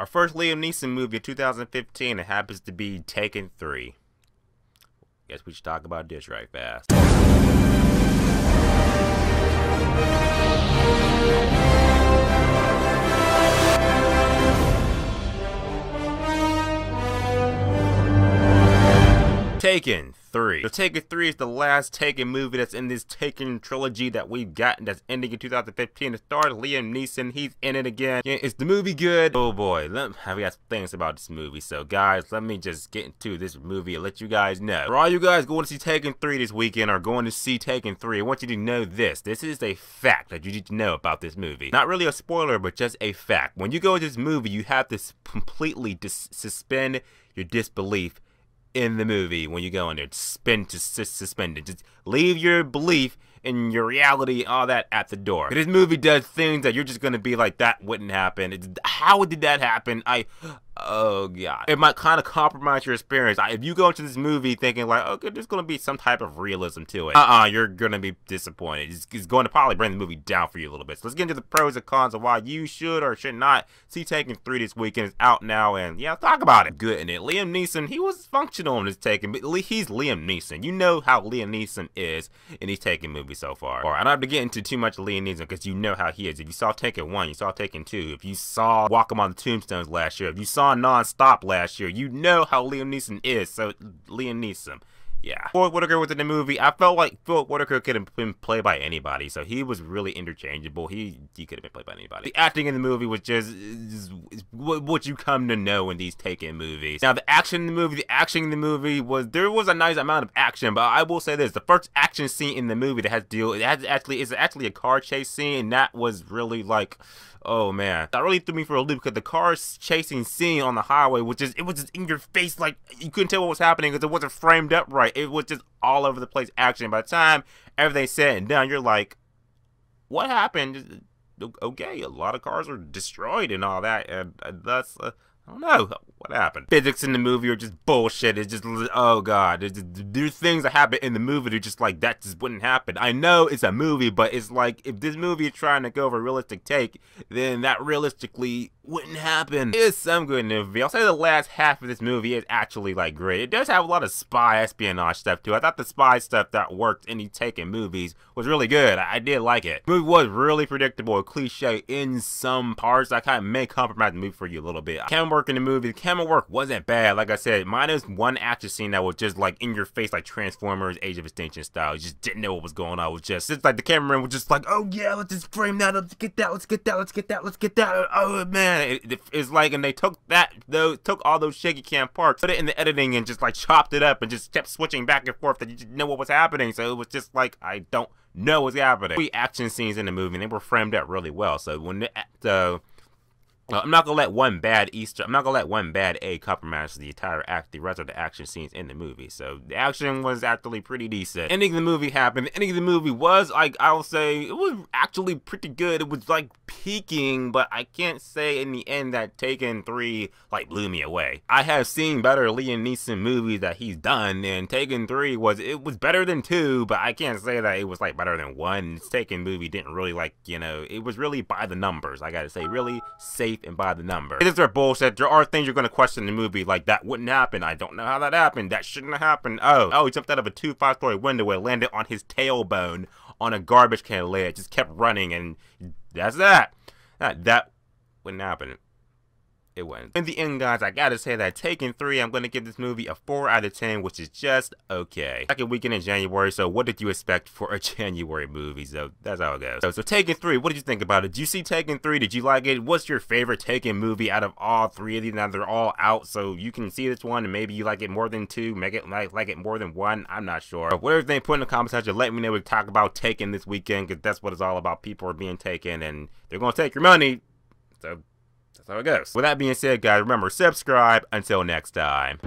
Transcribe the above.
Our first Liam Neeson movie of 2015, it happens to be Taken 3. Guess we should talk about this right fast. Taken 3. So Taken 3 is the last Taken movie that's in this Taken trilogy that we've gotten that's ending in 2015. It stars Liam Neeson. He's in it again. Yeah, is the movie good? Oh boy, I've got things about this movie. So guys, let me just get into this movie and let you guys know. For all you guys going to see Taken 3 this weekend or going to see Taken 3, I want you to know this. This is a fact that you need to know about this movie. Not really a spoiler, but just a fact. When you go to this movie, you have to completely suspend your disbelief in the movie. When you go in there, suspend it. Just leave your belief in your reality, all that at the door. This movie does things that you're just gonna be like, that wouldn't happen. How did that happen? Oh god. It might kind of compromise your experience. If you go into this movie thinking like, okay, there's gonna be some type of realism to it, you're gonna be disappointed. It's going to probably bring the movie down for you a little bit. So let's get into the pros and cons of why you should or should not see Taken 3 this weekend. It's out now, and yeah, talk about it. Good in it. Liam Neeson, he was functional in this Taken, but he's Liam Neeson. You know how Liam Neeson is in these Taken movies so far. Or I don't have to get into too much of Liam Neeson because you know how he is. If you saw Taken 1, you saw Taken 2. If you saw Walk Among the Tombstones last year, if you saw Non-Stop last year, you know how Liam Neeson is. So Liam Neeson, yeah. Philip Whitaker was in the movie. I felt like Philip Whitaker could have been played by anybody, so he was really interchangeable. He could have been played by anybody. The acting in the movie was just what you come to know in these Taken movies. Now the action in the movie was, there was a nice amount of action, but I will say this: the first action scene in the movie that has to deal, it's actually a car chase scene, and that was really like, oh man, that really threw me for a loop because the car chasing scene on the highway was just, it was just in your face, like you couldn't tell what was happening because it wasn't framed up right. It was just all over the place action. By the time everything's said and done, you're like, what happened? Okay, a lot of cars were destroyed and all that, and that's I don't know what happened. Physics in the movie are just bullshit. It's just, oh god, there's things that happen in the movie that are just like, that just wouldn't happen. I know it's a movie, but it's like, if this movie is trying to go for a realistic take, then that realistically wouldn't happen. There's some good in the movie. I'll say the last half of this movie is actually like great. It does have a lot of spy espionage stuff too. I thought the spy stuff that worked in these Taken movies was really good. I did like it. The movie was really predictable and cliche in some parts. I kind of may compromise the movie for you a little bit. Camera work in the movie, the camera work wasn't bad. Like I said, minus one action scene that was just like in your face, like Transformers Age of Extinction style. You just didn't know what was going on. It was just, it's like the cameraman was just like, oh yeah, let's just frame that, let's get that, let's get that, let's get that, let's get that. Oh man, it's like, and they took that, took all those shaky cam parts, put it in the editing and just like chopped it up and just kept switching back and forth that you didn't know what was happening. So it was just like, I don't know what's happening. 3 action scenes in the movie, and they were framed up really well. So when I'm not gonna let one bad egg compromise the entire the rest of the action scenes in the movie. So the action was actually pretty decent. Ending of the movie happened. The ending of the movie was, like, I will say, it was actually pretty good. It was like peaking, but I can't say in the end that Taken 3 like blew me away. I have seen better Liam Neeson movies that he's done, and Taken 3 was better than 2, but I can't say that it was like better than 1. This Taken movie didn't really, like, you know, it was really by the numbers. I gotta say, really safe and by the number. These are bullshit. There are things you're going to question in the movie, like, that wouldn't happen. I don't know how that happened. That shouldn't have happened. Oh, he jumped out of a 2 5-story window and landed on his tailbone on a garbage can lid. It just kept running, and that's that. That wouldn't happen. It wouldn't. In the end, guys, I gotta say that Taken 3, I'm gonna give this movie a 4 out of 10, which is just okay. Second weekend in January, so what did you expect for a January movie? So that's how it goes. So Taken 3, what did you think about it? Did you see Taken 3? Did you like it? What's your favorite Taken movie out of all 3 of these? Now they're all out, so you can see this one, and maybe you like it more than 2, make it like it more than 1. I'm not sure. But whatever they put in the comment section, let me know. We talk about Taken this weekend, because that's what it's all about. People are being taken, and they're gonna take your money. So that's how it goes. With that being said, guys, remember, subscribe. Until next time.